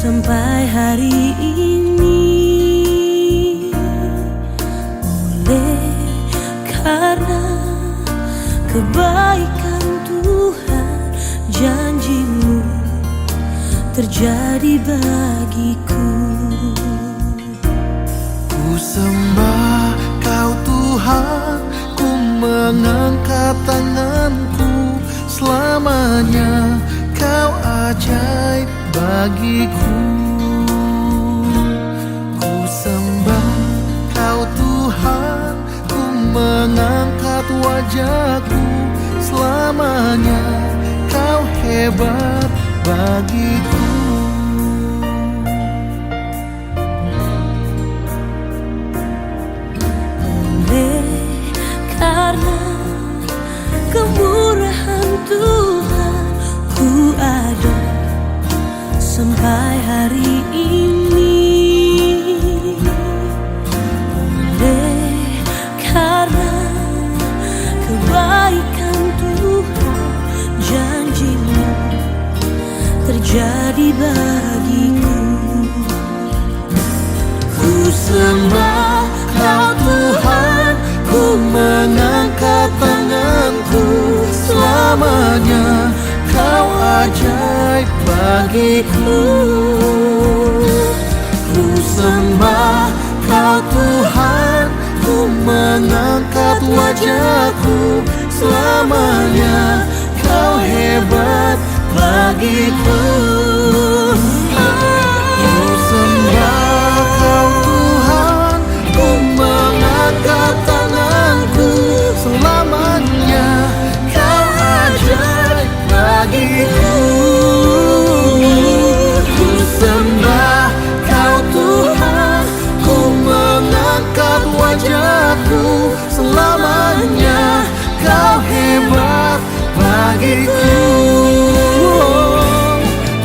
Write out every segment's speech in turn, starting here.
sampai hari ini. Oleh karena kebaikan Tuhan, janji-Mu terjadi bagiku. Ku sembah Kau Tuhan, ku mengangkat tanganku. Selamanya Kau ajaib bagiku. Ku sembah Kau Tuhan, ku mengangkat wajahku. Selamanya Kau hebat bagiku. Karena kemurahan Tuhan, ku ada sampai hari ini. Oleh karena kebaikan Tuhan, janji-Mu terjadi bagiku. Ku sembah Kau Tuhan, ku mengangkat tanganku. Selamanya Kau ajaib bagiku. Ku sembah Kau Tuhan, ku mengangkat wajahku. Selamanya Kau hebat bagiku. Ku sembah Kau Tuhan, ku mengangkat tanganku. Selamanya Kau ajaib bagiku. Ku sembah Kau Tuhan, ku mengangkat wajahku. Selamanya Kau hebat bagiku.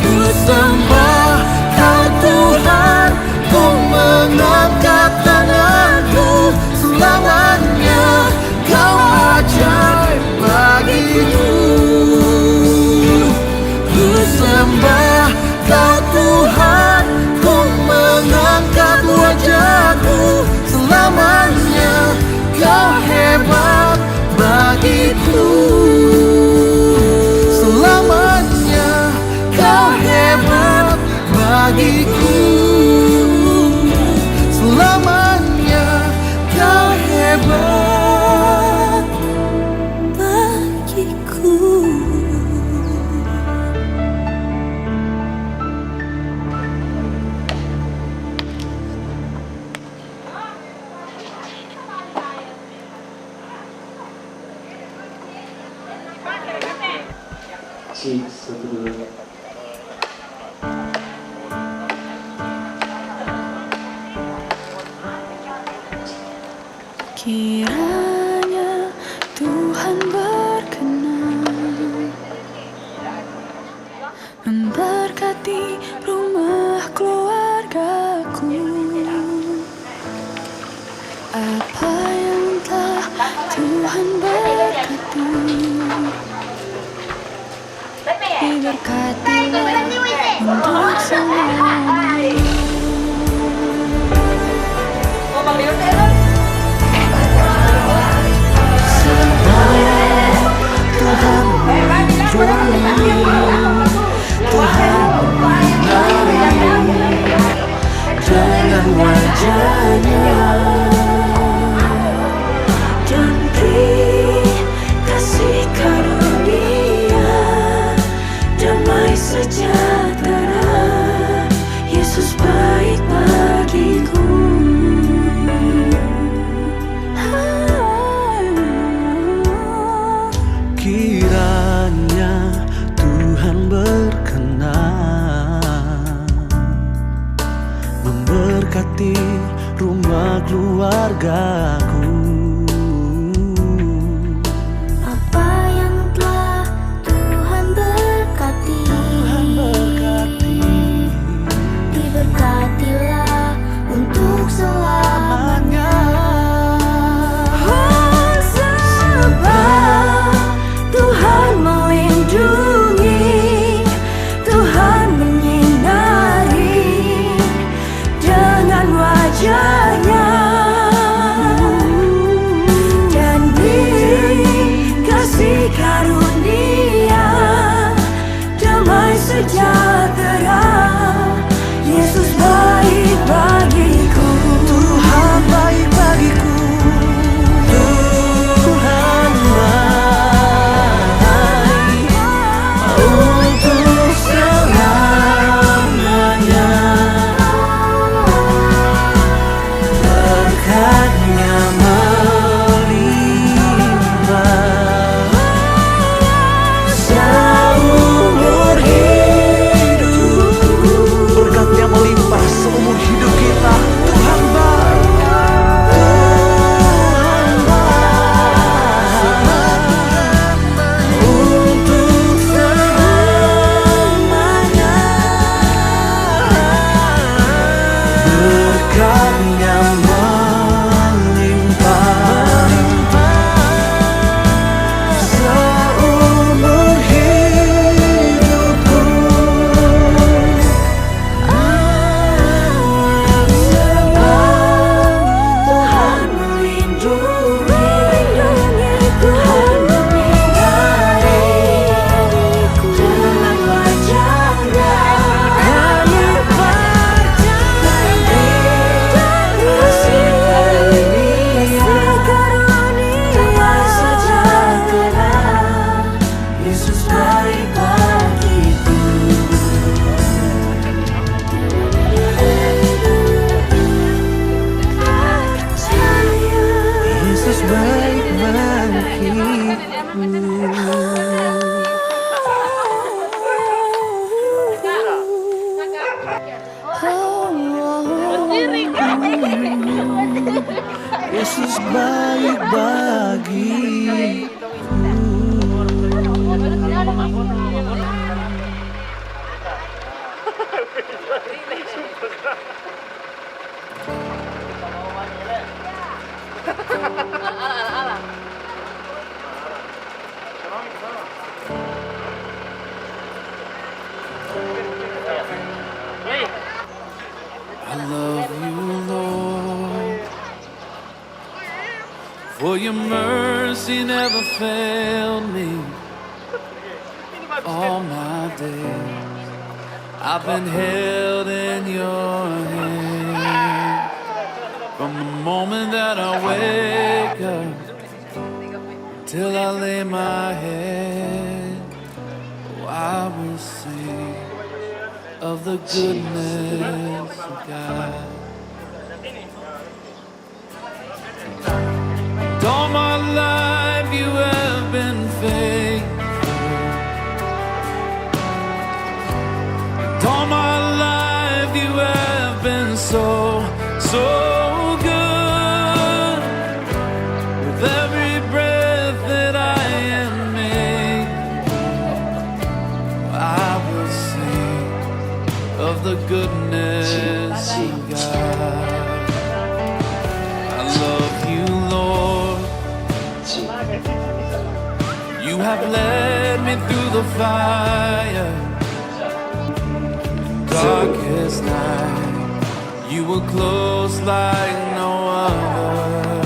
Ku sembah Kau Tuhan, ku mengangkat tanganku. Selamanya Kau ajaib bagiku. Ku sembah Kau Tuhan, ku mengangkat wajahku. Selamanya Kau hebat bagiku. Selamanya Kau hebat bagiku. Selamanya Kau hebat bagiku. Cik, satu dulu. Kiranya Tuhan berkenan memberkati rumah keluargaku. Apa yang telah Tuhan berkati, diberkatilah untuk selamanya. Tuhan menjoli, Tuhan menari dengan wajahnya, Dan beri kasih karunia, damai sejahtera. Yesus baik bagiku. kiranya Tuhan berkenan memberkati rumah keluargaku. Apa yang telah Tuhan berkati, diberkatilah untuk selamanya. Sebab Tuhan melindungi, Tuhan menyinari terbaik bagiku. I love you, Lord, for your mercy never failed me. All my days I've been held in your hand. From the moment that I wake up till I lay my head, oh, I will sing of the goodness of God. And all my life you have been faithful. And all my life you have been so, so good. With every breath that I am able, I will sing of the goodness of God. I love you, Lord. You have led me through the fire. In darkest night, you were close like no other.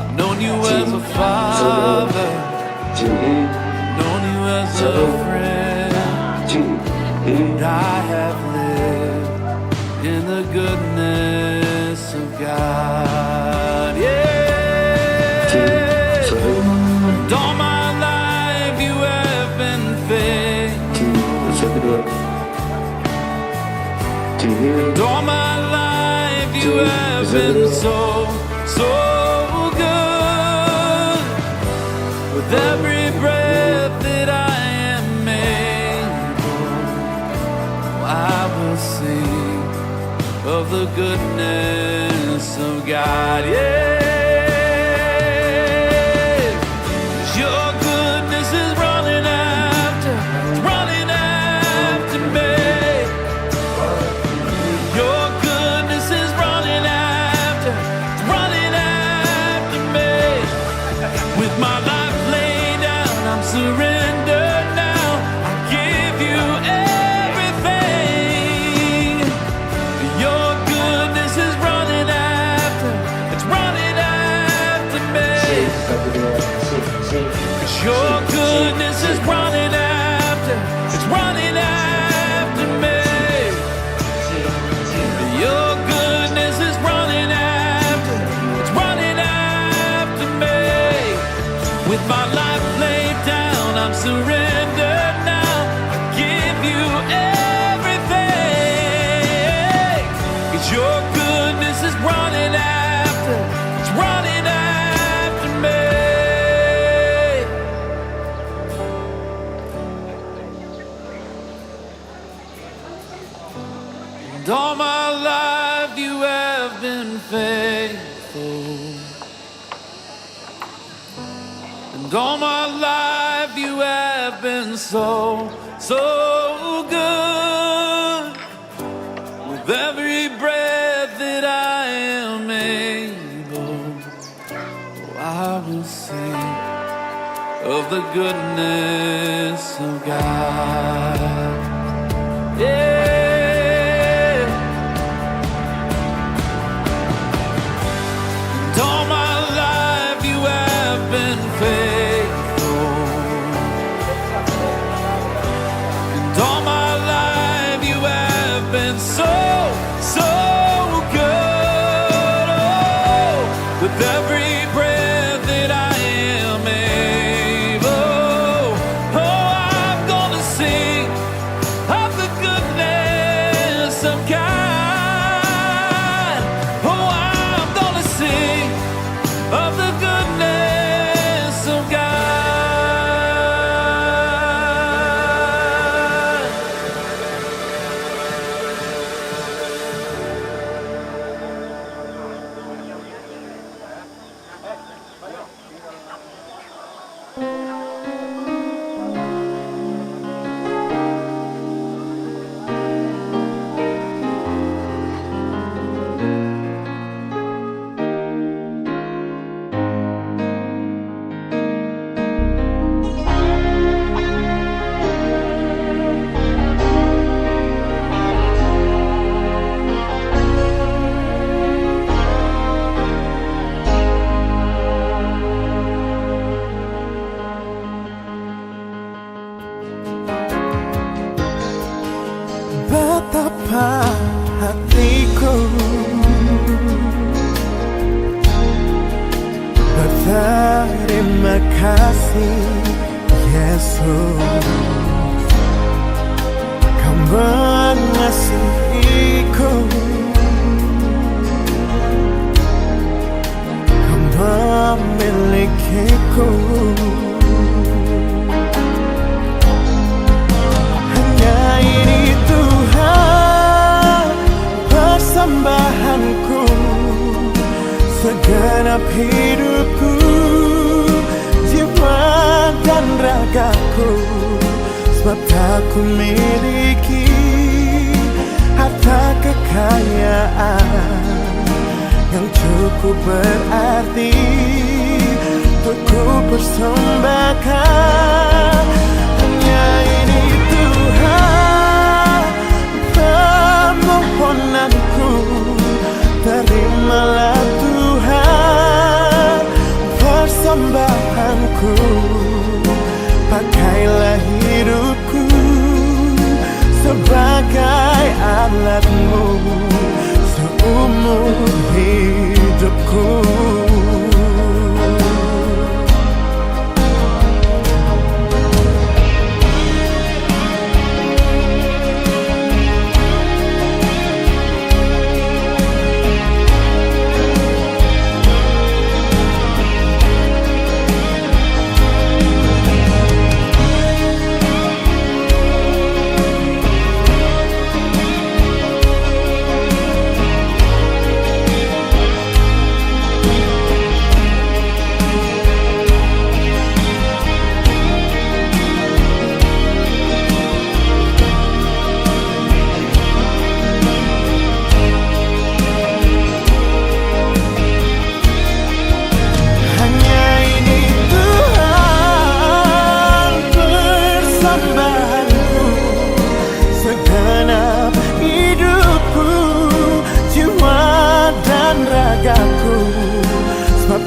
I've known you as a father, known you as a friend. And I have lived in the goodness of God. Yeah. And all my life you have been faithful. And all my life you have been so, so good. With every breath that I am able, I will sing of the goodness of God. Yeah. Your goodness is running after me. Your goodness is running after me. With my life laid down, I'm surrendered now. I give you everything. Your goodness is running after me. 'Cause your goodness is running after me. Your goodness is running after me. With my life laid down, I'm surrendered now. I give you everything. 'Cause your goodness is running after me. And all my life you have been faithful. And all my life you have been so, so good. With every breath that I am able, oh, I will sing of the goodness of God. Yeah. And all my life you have been faithful. And all my life you have been so, so good. Oh, with every breath that I am able, oh, I'm gonna sing betapa hatiku berterima kasih Yesus, Kau mengasihiku, Kau memilikiku. Hanya ini Tuhan persembahanku, segenap hidupku, jiwa dan ragaku. Sebab tak ku miliki harta kekayaan yang cukup berarti untuk ku persembahkan. Hanya ini Tuhan permohonanku, terimalah Tuhan persembahanku. Pakailah hidupku sebagai alatmu seumur hidupku.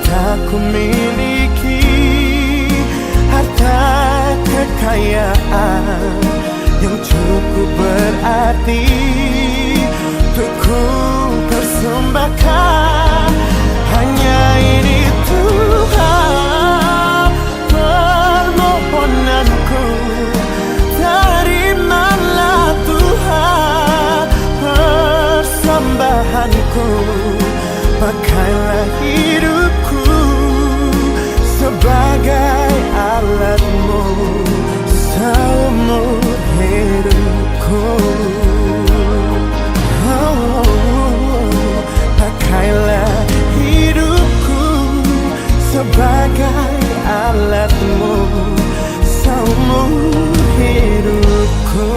Aku miliki harta kekayaan yang cukup berarti untuk ku persembahkan. Hanya ini Tuhan permohonanku, terimalah Tuhan persembahanku. Pakailah hidupku sebagai alatmu seumur hidupku. Pakailah hidupku sebagai alatmu seumur hidupku.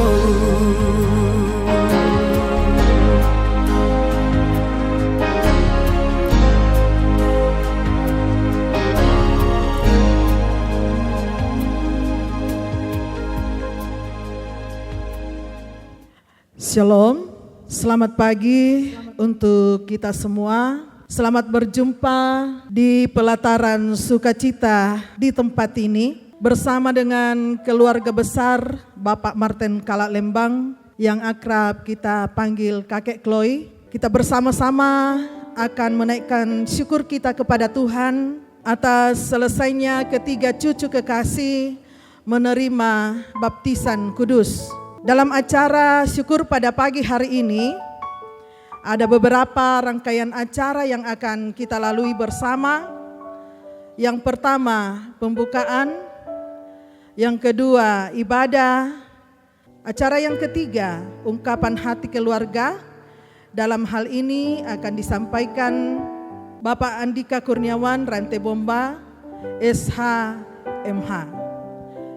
Shalom, selamat pagi untuk kita semua. Selamat berjumpa di pelataran sukacita di tempat ini bersama dengan keluarga besar Bapak Martin Kalalembang yang akrab kita panggil Kakek Chloe. Kita bersama-sama akan menaikkan syukur kita kepada Tuhan atas selesainya ketiga cucu kekasih menerima baptisan kudus. Dalam acara syukur pada pagi hari ini, ada beberapa rangkaian acara yang akan kita lalui bersama. Yang pertama, pembukaan. Yang kedua, ibadah. Acara yang ketiga, ungkapan hati keluarga. Dalam hal ini akan disampaikan Bapak Andika Kurniawan Rantai Bomba, SH, MH.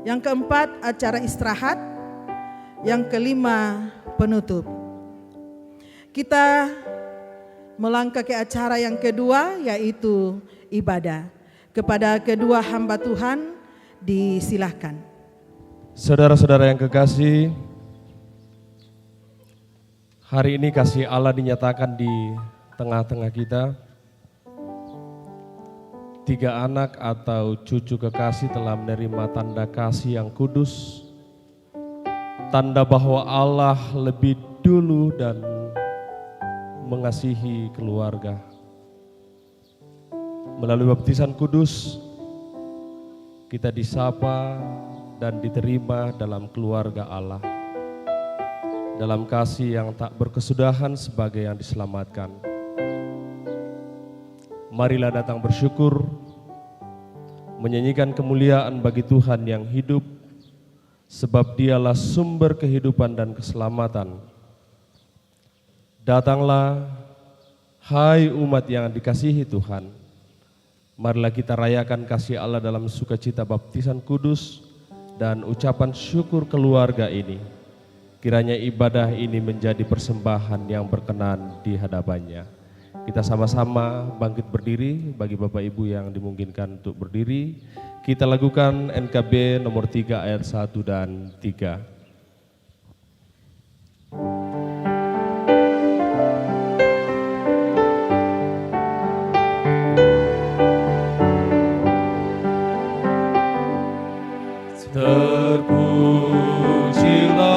Yang keempat, acara istirahat. Yang kelima, penutup. Kita melangkah ke acara yang kedua, yaitu ibadah. Kepada kedua hamba Tuhan, disilahkan. Saudara-saudara yang kekasih, hari ini kasih Allah dinyatakan di tengah-tengah kita. 3 anak atau cucu kekasih telah menerima tanda kasih yang kudus, tanda bahwa Allah lebih dulu dan mengasihi keluarga. Melalui baptisan kudus, kita disapa dan diterima dalam keluarga Allah, dalam kasih yang tak berkesudahan sebagai yang diselamatkan. Marilah datang bersyukur, menyanyikan kemuliaan bagi Tuhan yang hidup, sebab Dialah sumber kehidupan dan keselamatan. Datanglah, hai umat yang dikasihi Tuhan, marilah kita rayakan kasih Allah dalam sukacita baptisan kudus dan ucapan syukur keluarga ini. Kiranya ibadah ini menjadi persembahan yang berkenan di hadapannya. Kita sama-sama bangkit berdiri, bagi Bapak Ibu yang dimungkinkan untuk berdiri. Kita lakukan NKB nomor 3 ayat 1 dan 3. Terpujilah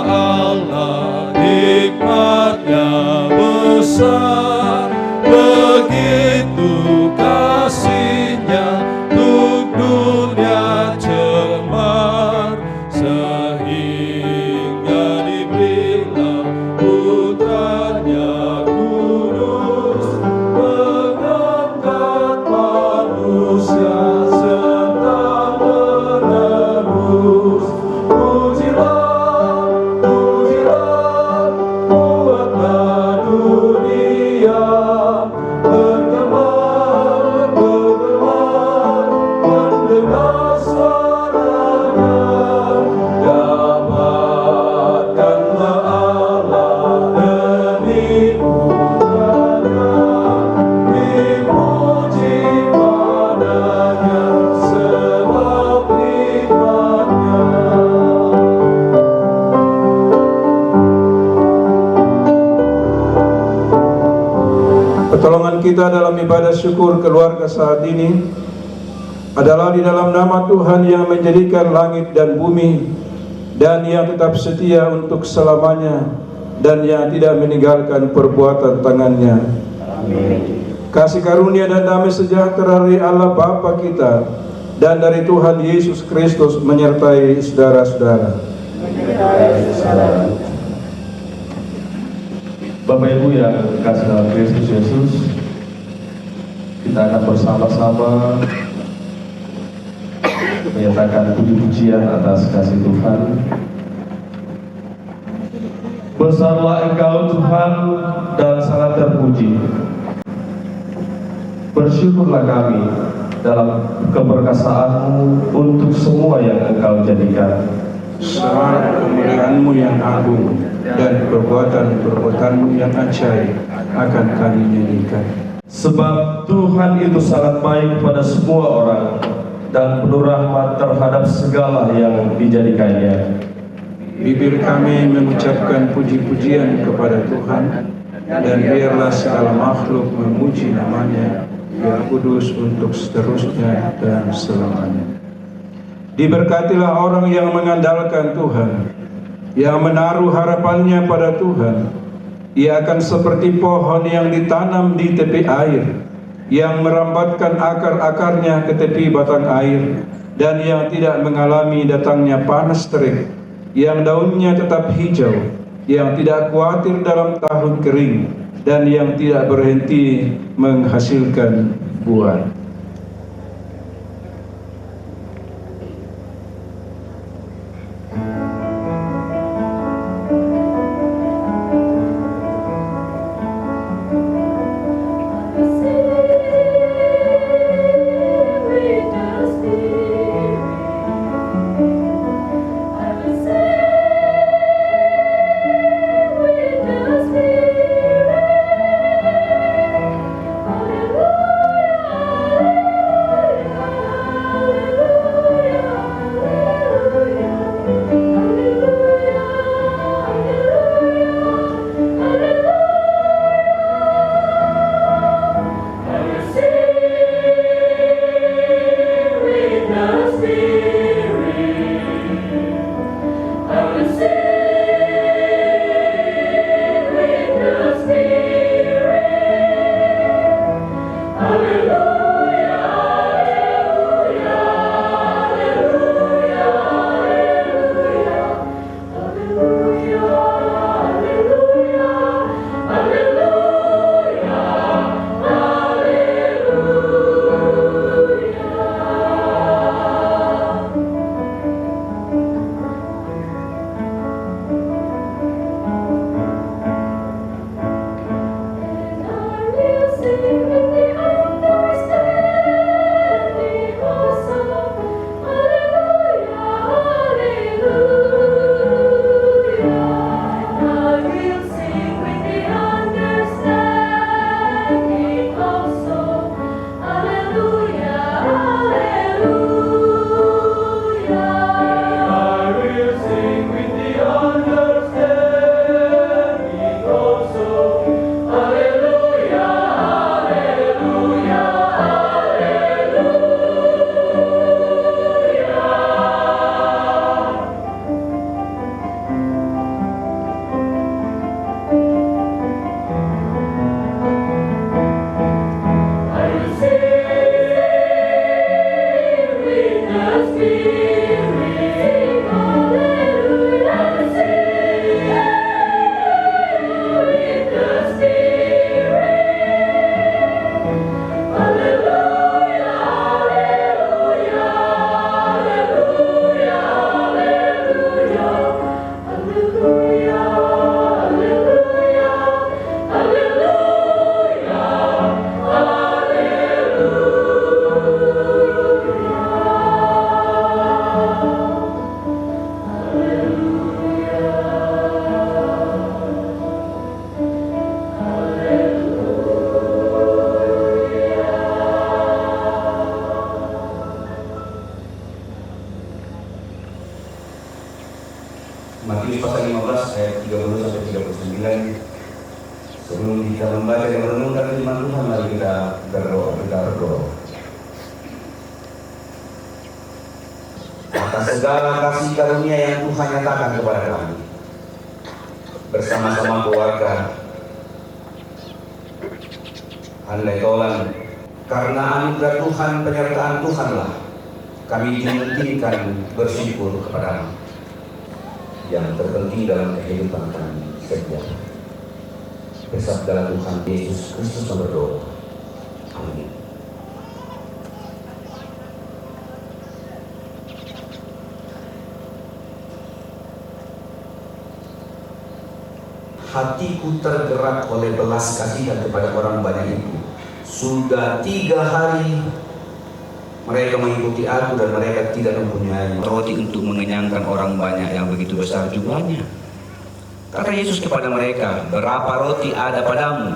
Allah, nikmat-Nya besar, begitu kasih-Nya untuk dunia cemar, sehingga diberilah putra-Nya kudus, mengangkat manusia serta menebus. Pujilah, pujilah, buatlah dunia bergema, bergema, mendengar suaranya. Dapatkanlah Allah demi putranya, dipuji padanya sebab nikmatnya. Pertolongan kita dalam ibadah syukur keluarga saat ini adalah di dalam nama Tuhan yang menjadikan langit dan bumi dan yang tetap setia untuk selamanya dan yang tidak meninggalkan perbuatan tangannya. Kasih karunia dan damai sejahtera dari Allah Bapa kita dan dari Tuhan Yesus Kristus menyertai saudara-saudara. Bapak Ibu yang dikasihi dalam Kristus Yesus, kita akan bersama-sama menyatakan puji-pujian atas kasih Tuhan. Besarlah Engkau Tuhan dan sangat terpuji. Bersyukurlah kami dalam keberkasaan-Mu untuk semua yang Engkau jadikan. Sebab kemuliaan-Mu yang agung dan perbuatan-perbuatan-Mu yang ajaib akan kami nyanyikan. Sebab Tuhan itu sangat baik pada semua orang dan penuh rahmat terhadap segala yang dijadikannya. Bibir kami mengucapkan puji-pujian kepada Tuhan, dan biarlah segala makhluk memuji namanya yang kudus untuk seterusnya dan selamanya. Diberkatilah orang yang mengandalkan Tuhan, yang menaruh harapannya pada Tuhan. Ia akan seperti pohon yang ditanam di tepi air, yang merambatkan akar-akarnya ke tepi batang air, dan yang tidak mengalami datangnya panas terik, yang daunnya tetap hijau, yang tidak khawatir dalam tahun kering, dan yang tidak berhenti menghasilkan buah. Hallelujah. Sebelum kita membaca dan merenungkan firman Tuhan, mari kita berdoa. Atas segala kasih karunia yang Tuhan nyatakan kepada kami bersama-sama keluarga andai tolan, karena anugerah Tuhan, penyertaan Tuhanlah kami dimungkinkan bersyukur kepada-Mu yang terpenting dalam kehidupan kami setiap. Bersabdalah Tuhan Yesus Kristus berdoa. Amin. Hatiku tergerak oleh belas kasihan kepada orang banyak itu. Sudah 3 hari mereka mengikuti aku dan mereka tidak mempunyai roti untuk mengenyangkan orang banyak yang begitu besar jumlahnya. Kata Yesus kepada mereka, berapa roti ada padamu?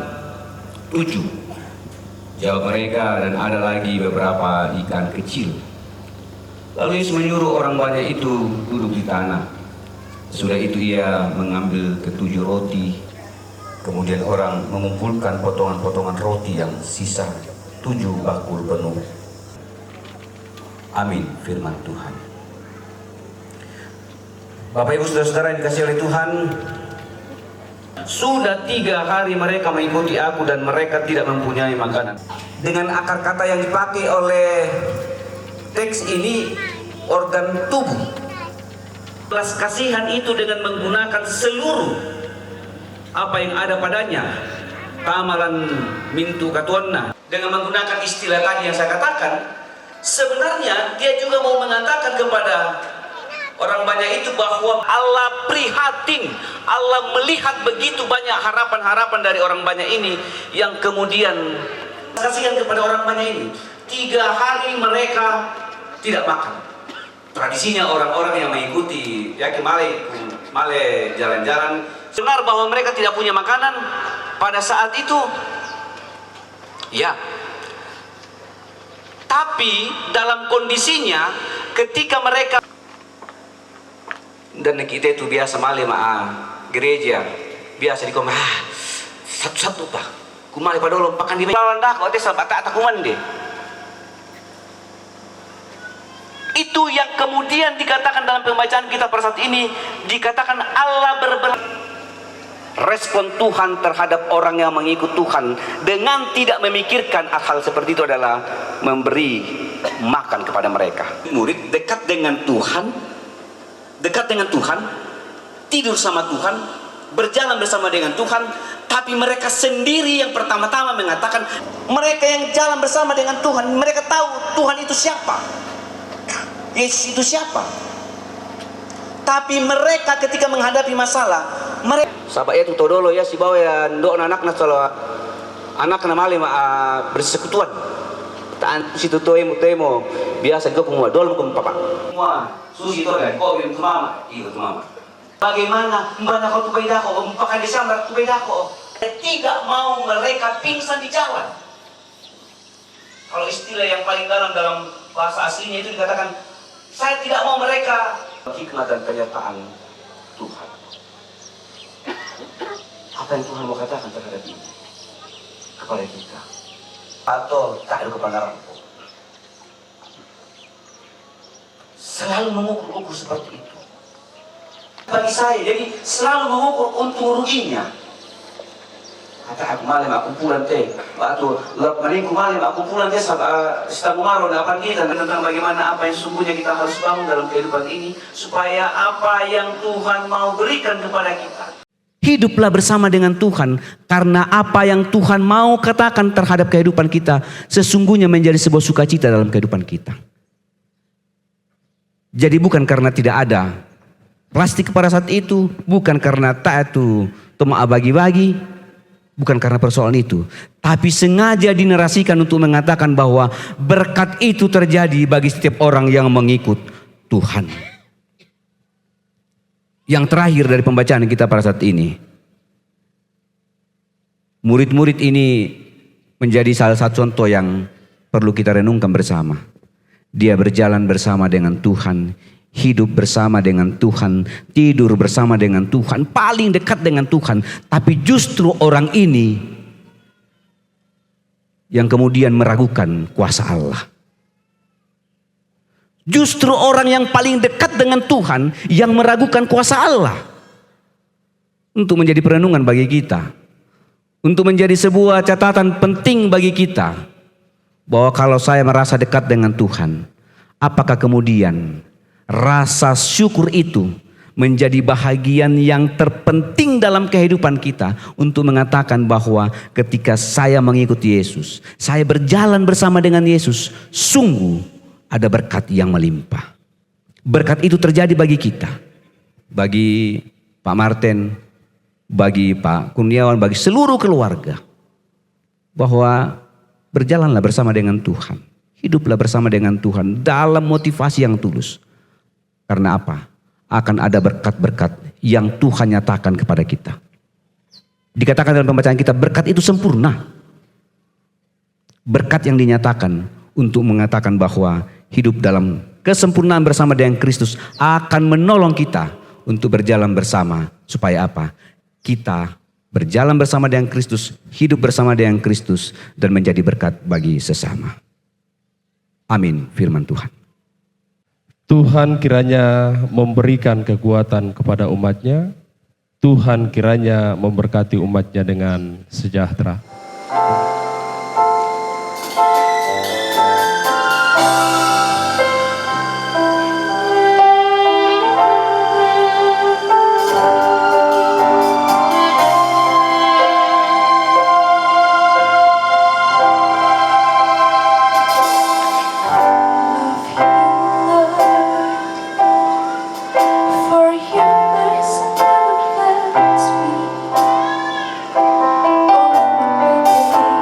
7. Jawab mereka, dan ada lagi beberapa ikan kecil. Lalu Yesus menyuruh orang banyak itu duduk di tanah. Sudah itu ia mengambil ke-7 roti. Kemudian orang mengumpulkan potongan-potongan roti yang sisa 7 bakul penuh. Amin, firman Tuhan. Bapak Ibu Saudara-saudara yang dikasihi oleh Tuhan, sudah 3 hari mereka mengikuti aku dan mereka tidak mempunyai makanan. Dengan akar kata yang dipakai oleh teks ini, organ tubuh. Belas kasihan itu dengan menggunakan seluruh apa yang ada padanya. Tamalan mintu katuanna. Dengan menggunakan istilah tadi yang saya katakan, sebenarnya dia juga mau mengatakan kepada orang banyak itu bahwa Allah prihatin, Allah melihat begitu banyak harapan-harapan dari orang banyak ini yang kemudian kasihan kepada orang banyak ini. 3 hari mereka tidak makan. Tradisinya orang-orang yang mengikuti yakin male jalan-jalan, benar bahwa mereka tidak punya makanan pada saat itu. Ya. Tapi dalam kondisinya ketika mereka, dan kita itu biasa male gereja biasa dikom satu-satu pak kumale padolo pakan di lawan dah kok tak kuman deh. Itu yang kemudian dikatakan dalam pembacaan kita pada saat ini, dikatakan Allah respon Tuhan terhadap orang yang mengikut Tuhan dengan tidak memikirkan hal seperti itu adalah memberi makan kepada mereka. Murid dekat dengan Tuhan, tidur sama Tuhan, berjalan bersama dengan Tuhan, tapi mereka sendiri yang pertama-tama mengatakan, mereka yang jalan bersama dengan Tuhan, mereka tahu Tuhan itu siapa, Yesus itu siapa. Tapi mereka ketika menghadapi masalah, mereka sahabat itu todolo ya si bawa ya ndok anak-anak solo anak-anak mali bersekutuan. Taan situ temo biasa juga kumua dol kum papa. Semua susi to dan kau yang mama, itu mama. Bagaimana mbana kau tupai dako, pakai disambar tupai dako. Tidak mau mereka pingsan di jalan. Kalau istilah yang paling dalam bahasa aslinya itu dikatakan, saya tidak mau mereka hikmat dan penyertaan Tuhan. Apa yang Tuhan mau katakan terhadap ini kepada kita? Atau tak ada kebenaran? Selalu mengukur-ukur seperti itu. Bagi saya, jadi selalu mengukur untung ruginya. Kata aku malam aku pulang teh, waktu maling aku malam aku pulang teh setamu maro dapat kita tentang bagaimana apa yang sesungguhnya kita harus bangun dalam kehidupan ini supaya apa yang Tuhan mau berikan kepada kita. Hiduplah bersama dengan Tuhan karena apa yang Tuhan mau katakan terhadap kehidupan kita sesungguhnya menjadi sebuah sukacita dalam kehidupan kita. Jadi bukan karena tidak ada plastik pada saat itu, bukan karena tak itu cuma bagi-bagi, bukan karena persoalan itu, tapi sengaja dinarasikan untuk mengatakan bahwa berkat itu terjadi bagi setiap orang yang mengikut Tuhan. Yang terakhir dari pembacaan kita pada saat ini, murid-murid ini menjadi salah satu contoh yang perlu kita renungkan bersama. Dia berjalan bersama dengan Tuhan, hidup bersama dengan Tuhan, tidur bersama dengan Tuhan, paling dekat dengan Tuhan. Tapi justru orang ini yang kemudian meragukan kuasa Allah. Justru orang yang paling dekat dengan Tuhan yang meragukan kuasa Allah. Untuk menjadi perenungan bagi kita, untuk menjadi sebuah catatan penting bagi kita, bahwa kalau saya merasa dekat dengan Tuhan, apakah kemudian rasa syukur itu menjadi bahagian yang terpenting dalam kehidupan kita, untuk mengatakan bahwa ketika saya mengikuti Yesus, saya berjalan bersama dengan Yesus, sungguh ada berkat yang melimpah. Berkat itu terjadi bagi kita, bagi Pak Martin, bagi Pak Kurniawan, bagi seluruh keluarga, bahwa berjalanlah bersama dengan Tuhan, hiduplah bersama dengan Tuhan dalam motivasi yang tulus. Karena apa? Akan ada berkat-berkat yang Tuhan nyatakan kepada kita. Dikatakan dalam pembacaan kita, berkat itu sempurna. Berkat yang dinyatakan untuk mengatakan bahwa hidup dalam kesempurnaan bersama dengan Kristus akan menolong kita untuk berjalan bersama. Supaya apa? Kita berjalan bersama dengan Kristus, hidup bersama dengan Kristus, dan menjadi berkat bagi sesama. Amin, firman Tuhan. Tuhan kiranya memberikan kekuatan kepada umatnya. Tuhan kiranya memberkati umatnya dengan sejahtera. For your mercy never fails me. All my days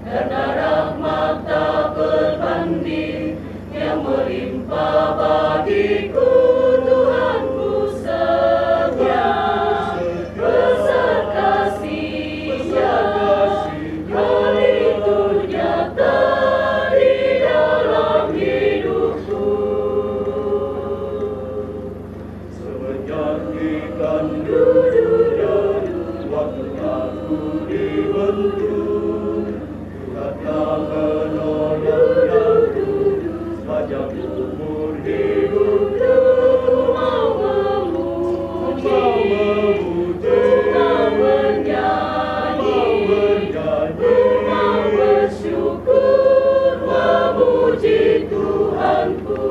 karena rahmat tak berbanding yang melimpah bagiku. Tuhanku setia, besar kasih-Nya, hal itu nyata di dalam hidupku. Semenjak di kandungan, waktu aku dibentuk, Tuhan telah menolong aku sepanjang umur hidupku. Mau memuji, mau bernyanyi, mau bersyukur, memuji Tuhanku.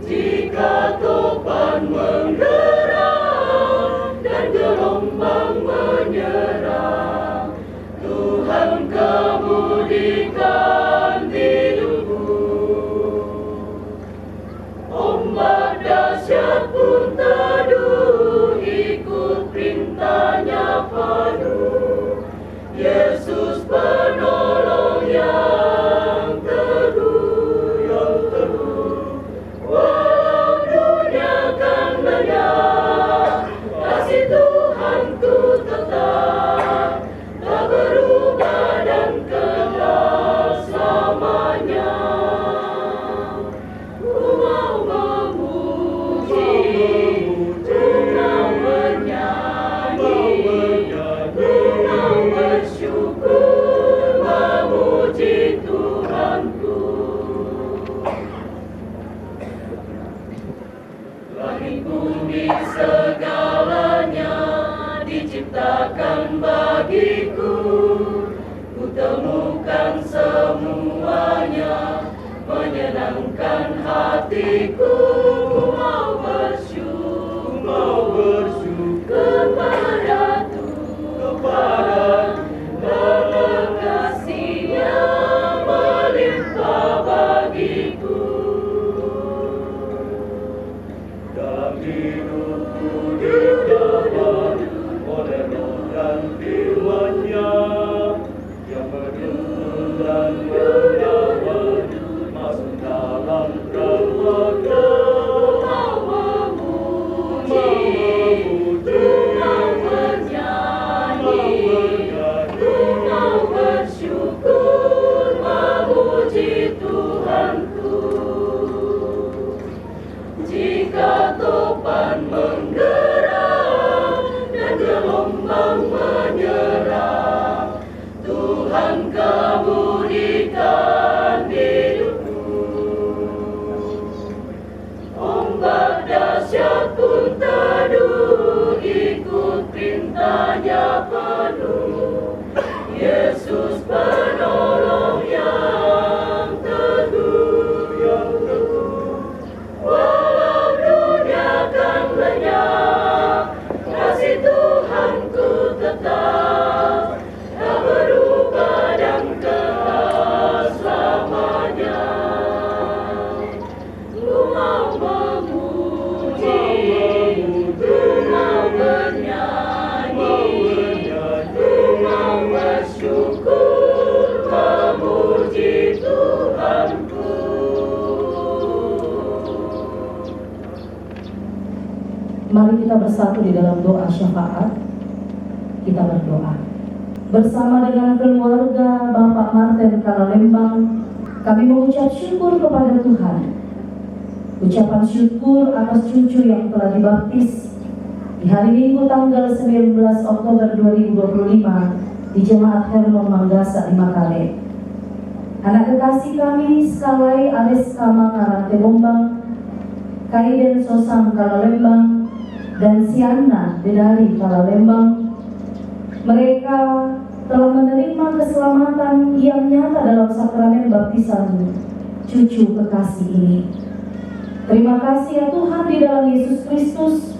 Jika topan menggerak dan gelombang menyerang, Tuhan kemudikan hidupku. Ombak dahsyat pun teduh, ikut perintahnya penuh. Yesus penolong yang teduh, walau dunia kan lenyap, kasih Tuhanku tetap tak berubah dan kekal selamanya. Ku mau memuji, ku mau bernyanyi, ku mau bersyukur, memuji Tuhanku. Langit bumi segalanya diciptakan bagiku, ku temukan semuanya menyenangkan hatiku. Ku mau bersyukur kepada Tuhan, karena kasih-Nya melimpah bagiku. Dalam hidupku dikawal oleh Roh dan firman-Nya yang menuntun dan menyawal masuk dalam dermaga. Mau memuji, mau bernyanyi, mau bersyukur, memuji Tuhanku. Jika topan menggerak dan gelombang menyerang, Tuhan kemudikan hidupku. Ombak dahsyat pun teduh, ikut perintahnya penuh. Yesus penolong yang teguh, walau dunia kan lenyap, kasih Tuhanku tetap tak berubah dan kekal selamanya. Ku mau memuji, ku mau bernyanyi, ku mau bersyukur, memuji Tuhanku. Mari kita bersatu di dalam doa syafaat. Kita berdoa bersama dengan keluarga Bapak Martin Karalembang. Kami mengucap syukur kepada Tuhan. Ucapan syukur atas cucu yang telah dibaptis di hari Minggu tanggal 19 Oktober 2025 di Jemaat Hermon Manggasa di Makale. Anak kekasih kami Skalai Ares Kamangara Tebombang, Kaiden Sosang Karalembang, dan Siana Dedari Karalembang. Mereka telah menerima keselamatan yang nyata dalam sakramen baptisan cucu kekasih ini. Terima kasih ya Tuhan di dalam Yesus Kristus,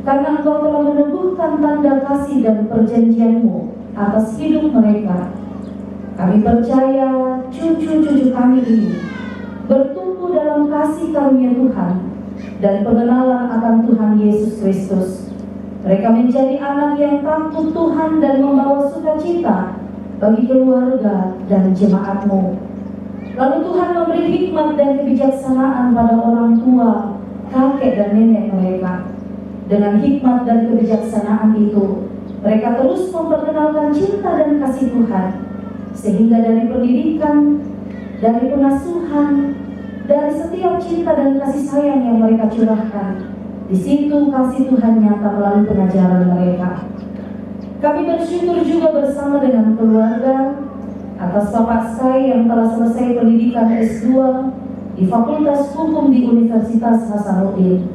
karena Engkau telah meneguhkan tanda kasih dan perjanjian-Mu atas hidup mereka. Kami percaya cucu-cucu kami ini bertumbuh dalam kasih karunia Tuhan dan pengenalan akan Tuhan Yesus Kristus. Mereka menjadi anak yang takut Tuhan dan membawa sukacita bagi keluarga dan jemaat-Mu. Lalu Tuhan memberi hikmat dan kebijaksanaan pada orang tua, kakek dan nenek mereka. Dengan hikmat dan kebijaksanaan itu, mereka terus memperkenalkan cinta dan kasih Tuhan, sehingga dari pendidikan, dari pengasuhan, dari setiap cinta dan kasih sayang yang mereka curahkan, di situ kasih Tuhan nyata melalui pengajaran mereka. Kami bersyukur juga bersama dengan keluarga atas Bapak Sky yang telah selesai pendidikan S2 di Fakultas Hukum di Universitas Hasanuddin.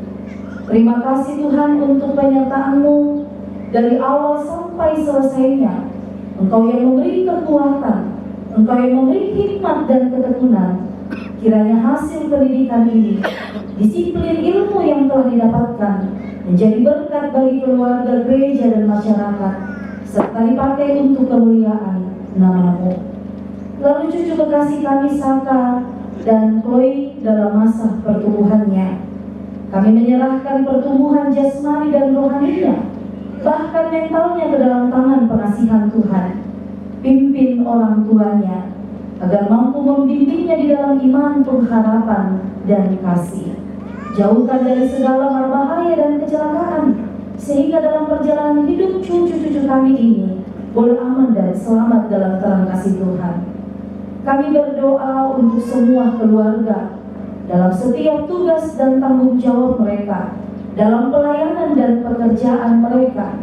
Terima kasih Tuhan untuk penyertaan-Mu dari awal sampai selesainya. Engkau yang memberi kekuatan, Engkau yang memberi hikmat dan ketekunan. Kiranya hasil pendidikan ini, disiplin ilmu yang telah didapatkan, menjadi berkat bagi keluarga, gereja dan masyarakat, serta dipakai untuk kemuliaan nama-Mu. Lalu cucu kekasih kami Saka dan Chloe dalam masa pertumbuhannya, kami menyerahkan pertumbuhan jasmani dan rohaninya, bahkan mentalnya ke dalam tangan pengasihan Tuhan. Pimpin orang tuanya agar mampu membimbingnya di dalam iman, pengharapan, dan kasih. Jauhkan dari segala marbahaya dan kecelakaan, sehingga dalam perjalanan hidup cucu-cucu kami ini boleh aman dan selamat dalam terang kasih Tuhan. Kami berdoa untuk semua keluarga dalam setiap tugas dan tanggung jawab mereka, dalam pelayanan dan pekerjaan mereka.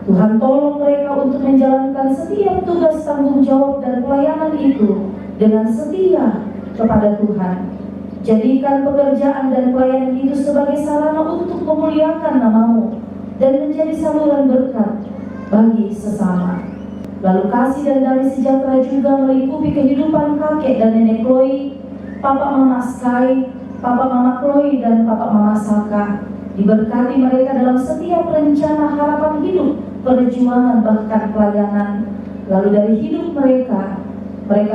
Tuhan tolong mereka untuk menjalankan setiap tugas tanggung jawab dan pelayanan itu dengan setia kepada Tuhan. Jadikan pekerjaan dan pelayanan itu sebagai sarana untuk memuliakan nama-Mu dan menjadi saluran berkat bagi sesama. Lalu kasih dan damai sejahtera juga melingkupi kehidupan kakek dan nenek Chloe, papa mama Sky, papa mama Chloe dan papa mama Saka. Diberkati mereka dalam setiap rencana harapan hidup, perjuangan bahkan pelayanan. Lalu dari hidup mereka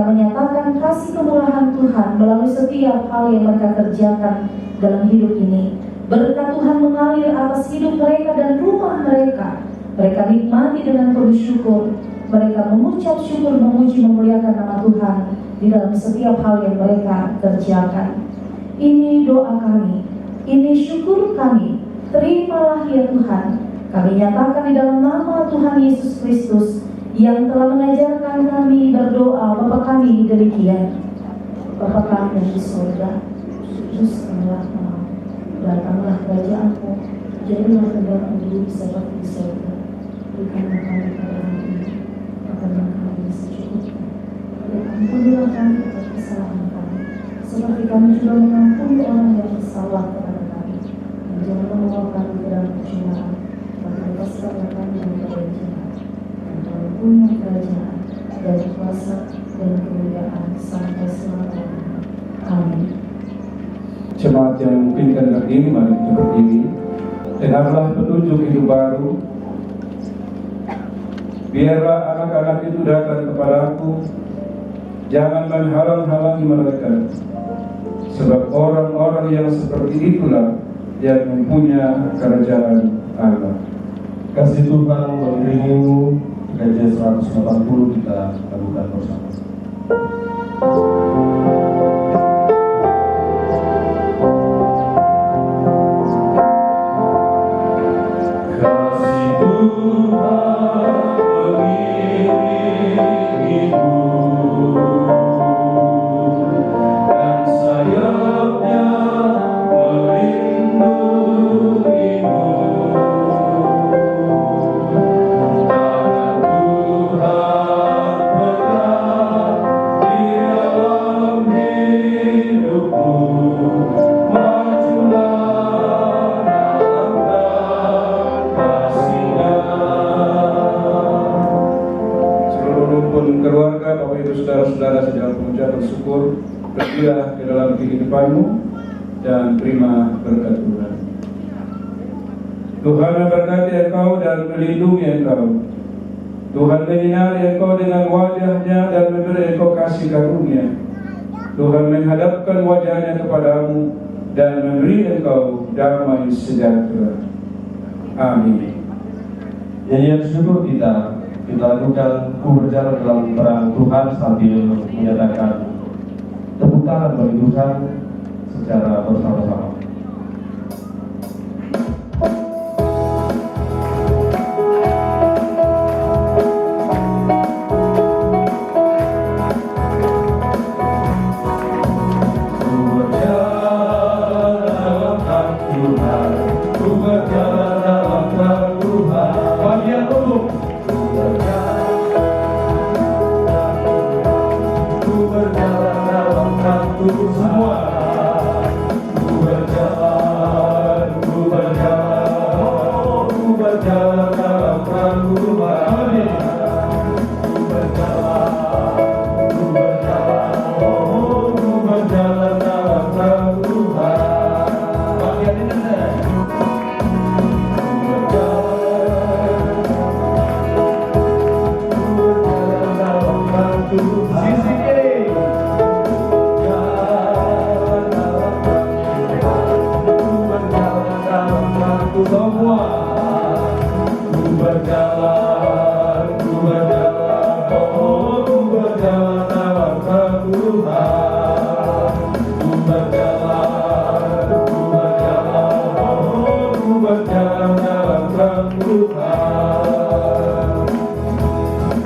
menyatakan kasih kemurahan Tuhan melalui setiap hal yang mereka kerjakan dalam hidup ini. Berkat Tuhan mengalir atas hidup mereka dan rumah mereka. Mereka nikmati dengan penuh syukur. Mereka mengucap syukur, memuji, memuliakan nama Tuhan di dalam setiap hal yang mereka kerjakan. Ini doa kami, ini syukur kami. Terimalah ya Tuhan. Kami nyatakan di dalam nama Tuhan Yesus Kristus yang telah mengajarkan kami berdoa. Bapa kami demikian. Bapa kami yang di surga, kuduskanlah namamu. Datanglah kerajaan-Mu. Jadilah kehendakmu di bumi seperti di surga. Berikanlah kami pada hari ini makan yang kami secukupnya. Dan ampunilah kami atas kesalahan kami, seperti kami juga mengampuni orang yang bersalah kepada kami. Dan jangan membawa kami ke dalam pencobaan, tapi lepaskanlah kami dari jahat. Dan Tuhan punya kerajaan dan kuasa dan kemuliaan sampai selama-lamanya. Amin. Jemaat yang memungkinkan berdiri, mari kita berdiri. Dengarlah petunjuk hidup baru. Biarlah anak-anak itu datang kepadaku, jangan menghalang-halangi mereka, sebab orang-orang yang seperti itulah yang mempunyai kerajaan Allah. Kasih Tuhan mengiringimu. Kajian 180 kita lakukan bersama. Kasih Tuhan mengiringimu dan sayapnya melindungimu. Keluarga, Bapak Ibu, saudara-saudara, sedang pengucapan syukur, pergilah ke dalam kehidupanmu dan terima berkat Tuhan. Tuhan memberkati engkau dan melindungi engkau. Tuhan menyinari engkau dengan wajahnya dan memberi engkau kasih karunia. Tuhan menghadapkan wajahnya kepadamu dan memberi engkau damai sejahtera. Amin. Nyanyian syukur kita lakukan berjalan dalam terang Tuhan sambil menyatakan tepuk tangan bagi Tuhan secara bersama-sama.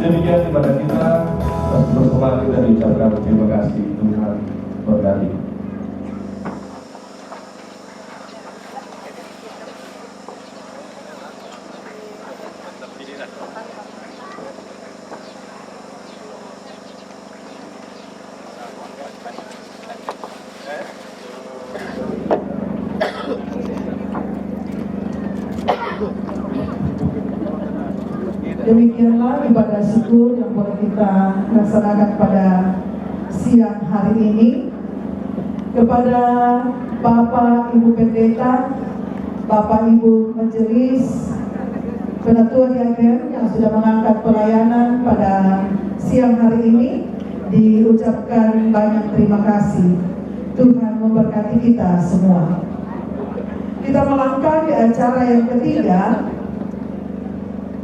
Demikian ibadah kita, bersama kita diucapkan terima kasih. Tuhan berkati. Demikianlah ibadah syukur yang boleh kita laksanakan pada siang hari ini. Kepada Bapak Ibu Pendeta, Bapak Ibu Majelis, Penatua Diaken yang sudah mengangkat pelayanan pada siang hari ini, diucapkan banyak terima kasih. Tuhan memberkati kita semua. Kita melangkah di acara yang ketiga,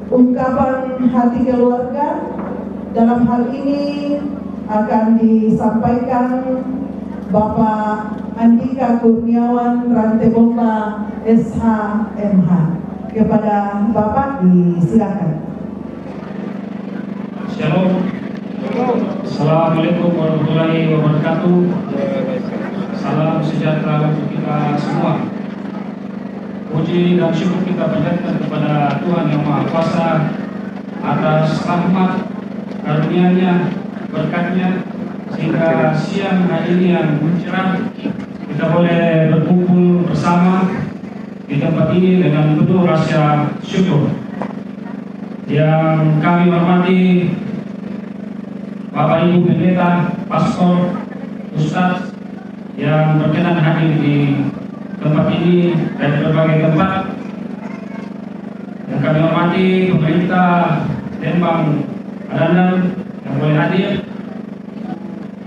ungkapan hati keluarga. Dalam hal ini akan disampaikan Bapak Andika Kurniawan Rantebomba SHMH. Kepada Bapak disilakan. Shalom. Assalamualaikum warahmatullahi wabarakatuh. Salam sejahtera untuk kita semua. Puji dan syukur kita panjatkan kepada Tuhan Yang Maha Kuasa atas rahmat, karunia-Nya, berkat-Nya, sehingga siang hari ini yang cerah kita boleh berkumpul bersama di tempat ini dengan penuh rasa syukur. Yang kami hormati Bapak Ibu Pendeta, Pastor, Ustadz yang berkenan hadir di tempat ini dari berbagai tempat. Yang kami hormati pemerintah Lembang Adandan yang boleh hadir,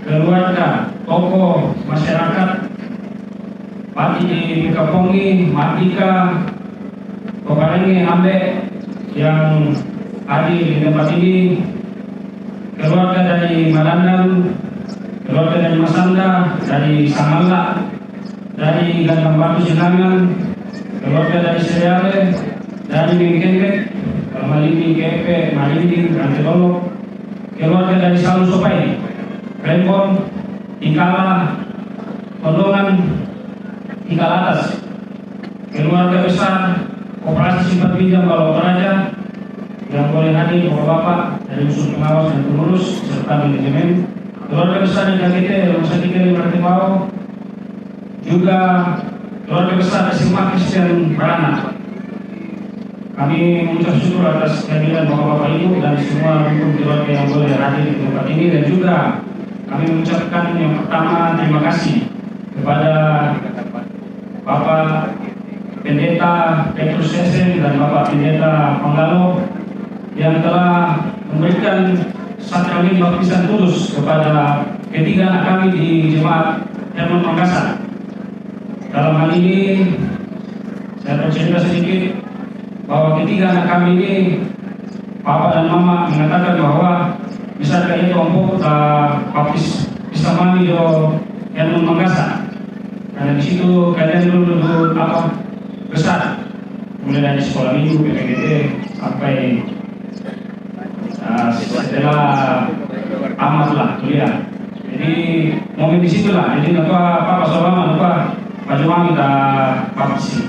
keluarga, tokoh masyarakat, Pati di Kapongi, Mardika, Koparenge, Ambe yang hadir di tempat ini, keluarga dari Malandan, keluarga dari Masanda, dari Samala, dari Gandang Batu Jenangan, keluarga dari Seriale, dari Mingkendek, Malindi Kepe, Malindi, Rantelolo, keluarga dari Salu Sopai, Rembon, Ikala, Tondongan, Ikala Atas, keluarga besar Koperasi Simpan Pinjam Balau Toraja yang boleh hadir Bapak-Bapak dari unsur pengawas dan pengurus serta manajemen, keluarga besar dari KGT Rumah Sakit Martin Bau, juga keluarga besar SMA Kristen Barana. Kami mengucap syukur atas kehadiran Bapak-Bapak Ibu dan semua rukun keluarga yang boleh hadir di tempat ini, dan juga kami mengucapkan yang pertama terima kasih kepada Bapak Pendeta Petrus Sesen dan Bapak Pendeta Panggalo yang telah memberikan sakramen baptisan kudus kepada ketiga anak kami di Jemaat Hermon Makassar. Dalam hal ini saya bercerita sedikit bahwa ketiga anak kami ini, Papa dan Mama mengatakan bahwa bisa kaya kelompok baptis Islamani do yang Mangkasa. Karena di situ kalian dulu besar, mulai dari sekolah minggu PPGT sampai setelah tamat lah kuliah. Jadi momen di situ lah. Jadi Papa Solama Pak Juang kita baptis.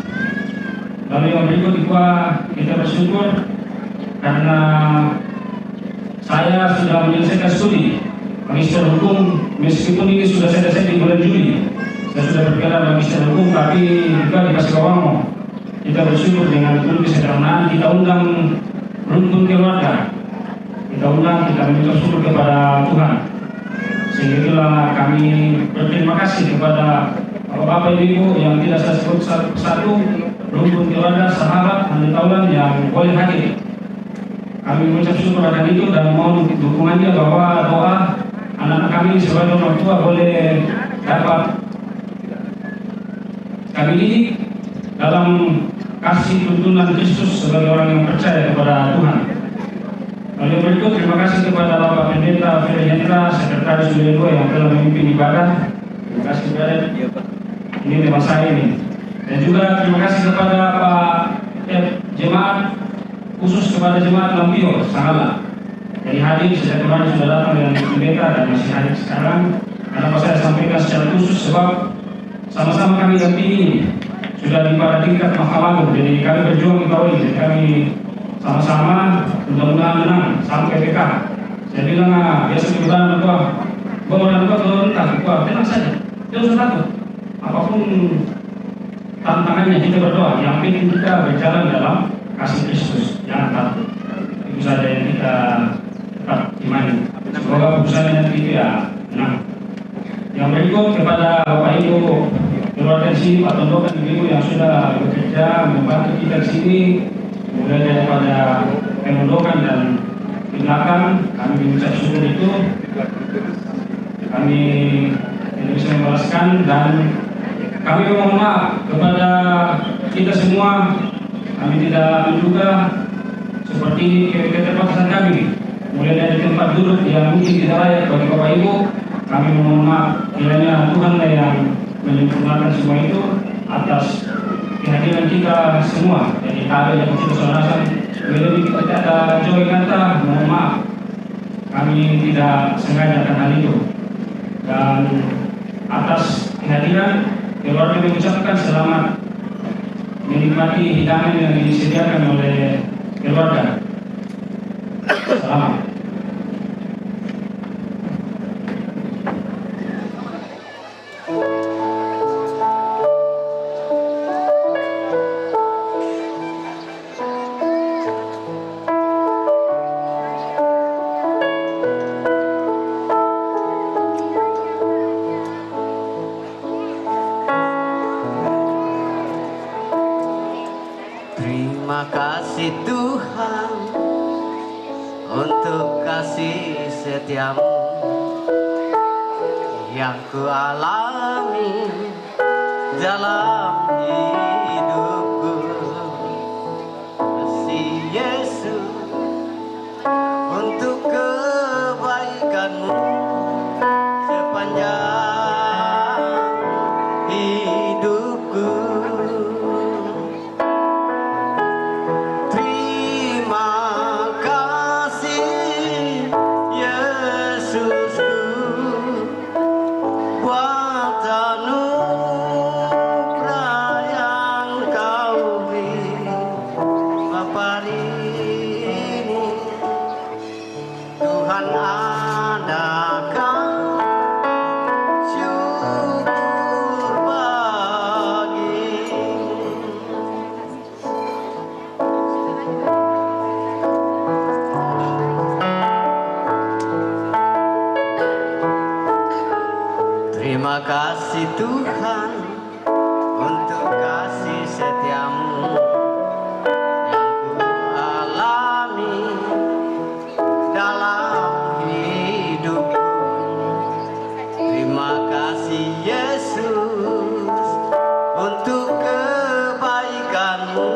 Lalu yang berikut kita bersyukur karena saya sudah menyelesaikan studi Magister Hukum, meskipun ini sudah selesai di bulan Juli. Saya sudah bergelar Magister Hukum, tapi juga di Paskawamo. Kita bersyukur dengan penuh kesederhanaan, kita undang rumpun keluarga. Kita mengucap syukur kepada Tuhan. Sehingga itulah kami berterima kasih kepada Bapak Ibu yang tidak saya sebut satu rumpun keluarga, sahabat, dan taulan yang boleh hadir. Kami mengucap syukur akan itu dan mohon dukungannya bahwa doa anak-anak kami sebagai orang tua boleh dapat kami didik dalam kasih tuntunan Kristus sebagai orang yang percaya kepada Tuhan. Lalu berikut terima kasih kepada Bapak Pendeta Ferry Hendra, Sekretaris Uledo yang telah memimpin ibadah. Terima kasih kepada ini tema saya ini. Dan juga terima kasih kepada Pak Jemaat, khusus kepada Jemaat Lampio Sangala. Jadi hadir sejak kemarin sudah datang dengan pendeta dan masih hadir sekarang. Karena saya sampaikan secara khusus sebab sama-sama kami dampingi sudah di pada tingkat Mahkamah Agung. Jadi kami berjuang di bawah ini. Jadi kami sama-sama mudah-mudahan menang sampai PK. Saya bilang biasa kita orang tua kalau entah, tenang saja, tidak usah takut. Apapun tantangannya kita berdoa. Yang penting kita berjalan dalam kasih Kristus, jangan takut. Itu saja yang kita tetap imani. Semoga putusan nanti itu ya menang. Yang berikut kepada Bapak Ibu keluarga di sini, Pak Tondokan, Ibu yang sudah bekerja membantu kita di sini, mulai daripada pengondokan dan di belakang, kami mengucap syukur itu. Kami tidak bisa membalaskan dan kami mohon maaf kepada kita semua. Kami tidak menduga seperti keterbatasan kami, mulai dari tempat duduk yang mungkin tidak layak bagi Bapak Ibu. Kami mohon maaf, kiranya Tuhan yang menyempurnakan semua itu atas kehadiran kita semua. Jadi tak ada yang kita saudara, lebih kita tidak ada joy kata, mohon maaf. Kami tidak sengaja akan hal itu. Dan atas kehadiran keluarga mengucapkan selamat menikmati hidangan yang disediakan oleh keluarga. Selamat. Terima kasih Tuhan untuk kasih setiamu yang ku alami dalam hidupku. Kasih Yesus untuk kebaikanmu sepanjang hidupku. Terima kasih Tuhan untuk kasih setiamu yang ku alami dalam hidupku. Terima kasih Yesus untuk kebaikanmu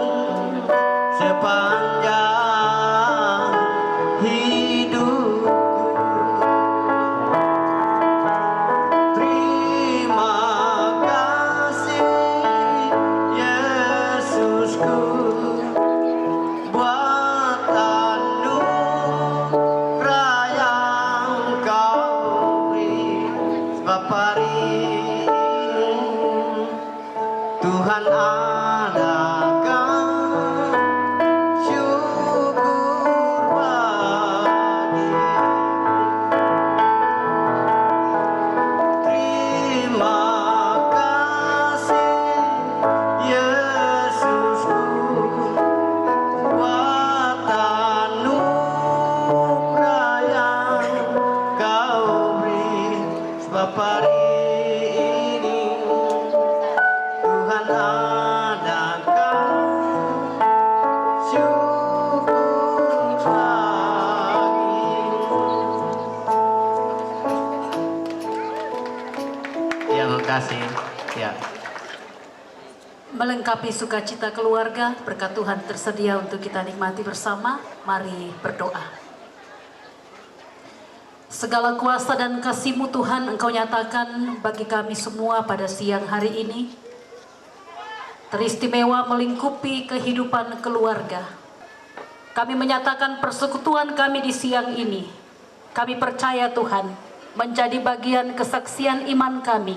kasih. Ya. Melengkapi sukacita keluarga, berkat Tuhan tersedia untuk kita nikmati bersama. Mari berdoa. Segala kuasa dan kasih-Mu Tuhan Engkau nyatakan bagi kami semua pada siang hari ini, teristimewa melingkupi kehidupan keluarga. Kami menyatakan persekutuan kami di siang ini. Kami percaya Tuhan menjadi bagian kesaksian iman kami,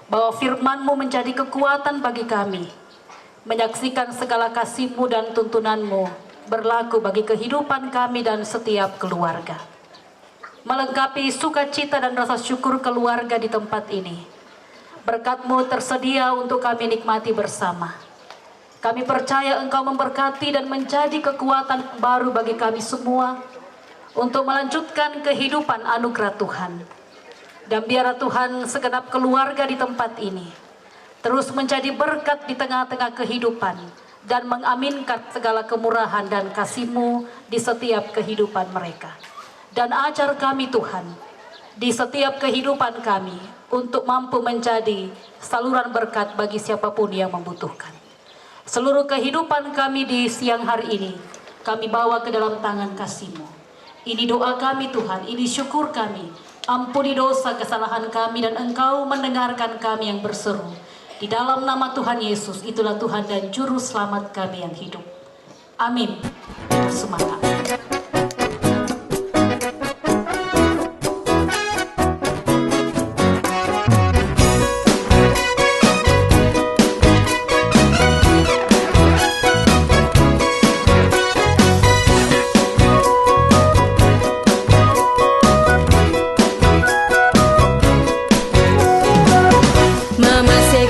bahwa firman-Mu menjadi kekuatan bagi kami, menyaksikan segala kasih-Mu dan tuntunan-Mu berlaku bagi kehidupan kami dan setiap keluarga. Melengkapi sukacita dan rasa syukur keluarga di tempat ini. Berkat-Mu tersedia untuk kami nikmati bersama. Kami percaya Engkau memberkati dan menjadi kekuatan baru bagi kami semua untuk melanjutkan kehidupan anugerah Tuhan. Dan biarlah Tuhan segenap keluarga di tempat ini terus menjadi berkat di tengah-tengah kehidupan dan mengaminkan segala kemurahan dan kasih-Mu di setiap kehidupan mereka. Dan ajar kami Tuhan di setiap kehidupan kami untuk mampu menjadi saluran berkat bagi siapapun yang membutuhkan. Seluruh kehidupan kami di siang hari ini kami bawa ke dalam tangan kasih-Mu. Ini doa kami Tuhan, ini syukur kami. Ampuni dosa kesalahan kami dan Engkau mendengarkan kami yang berseru. Di dalam nama Tuhan Yesus, itulah Tuhan dan Juru Selamat kami yang hidup. Amin. Semangat.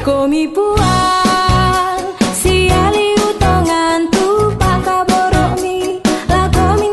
Komi puang, si ali utongan tu pakaborok mi, la komi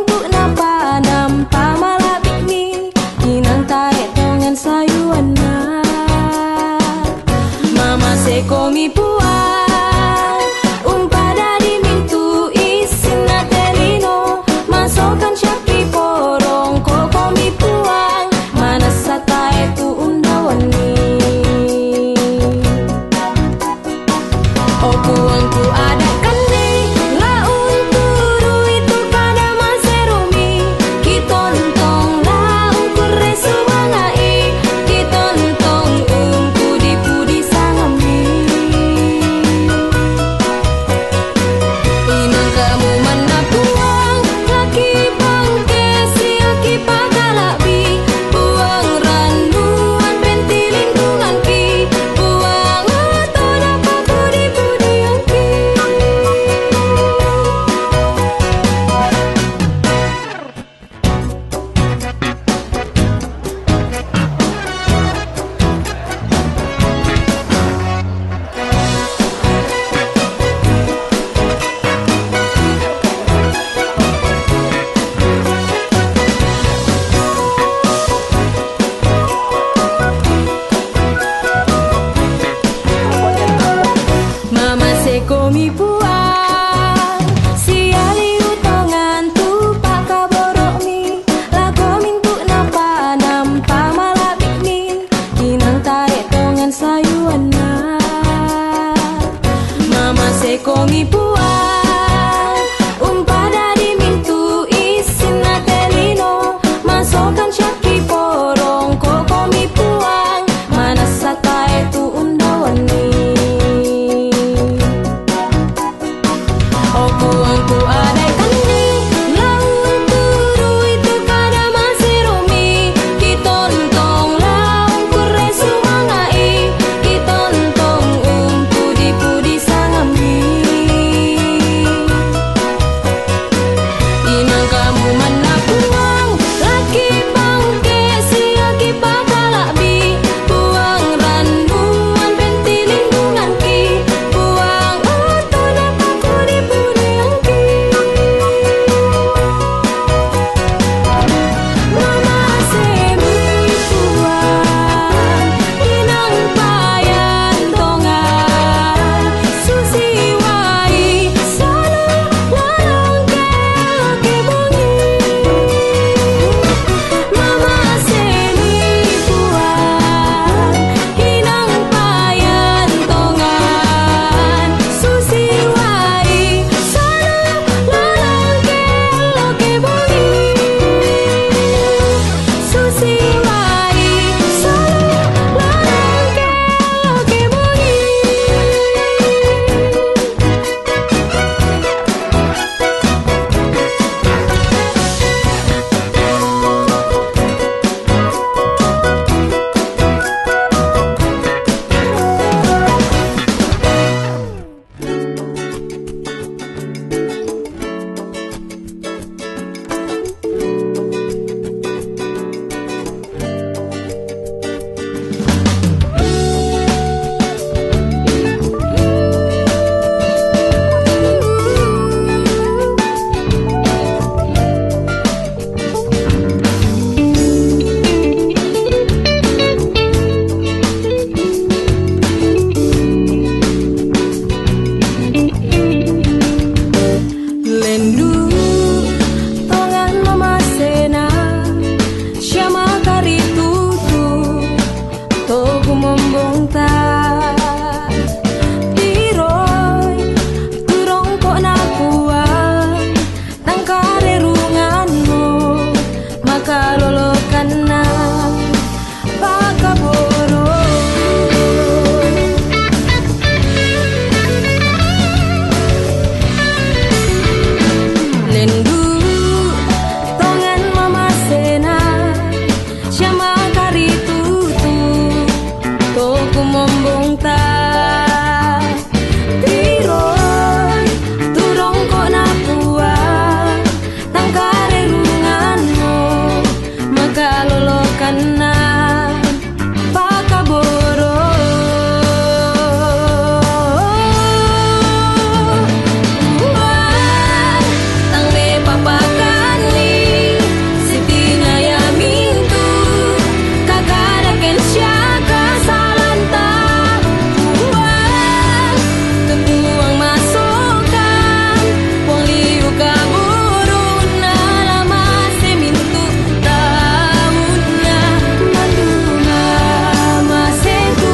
karena pakaboro tang me papakani sitina ya mintu kagada ken syaka salanta tepuang masukan wong liu kaburu nalama semintu taunna mandunga masetu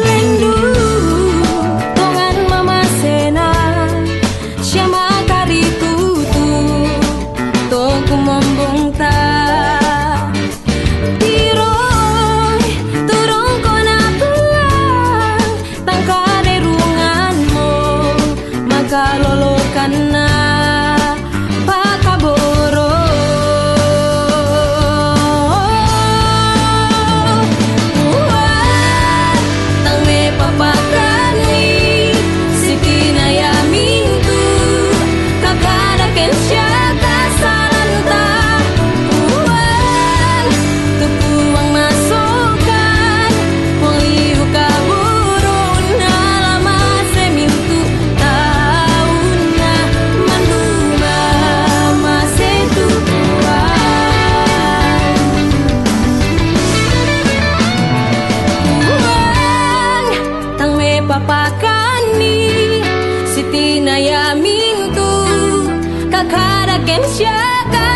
lendu tongan mama sena syama kari tutu toku mombong ta tiroi turong kona pulang tangkare runganmu maka lolokan na pakaboro tang me papakani sitina ya mintu kagada ken syaka salanta tepuang masukan wong liu kaburu nalama semintu taunna mandunga masetu tang me papakani sitina ya mintu kagada ken syaka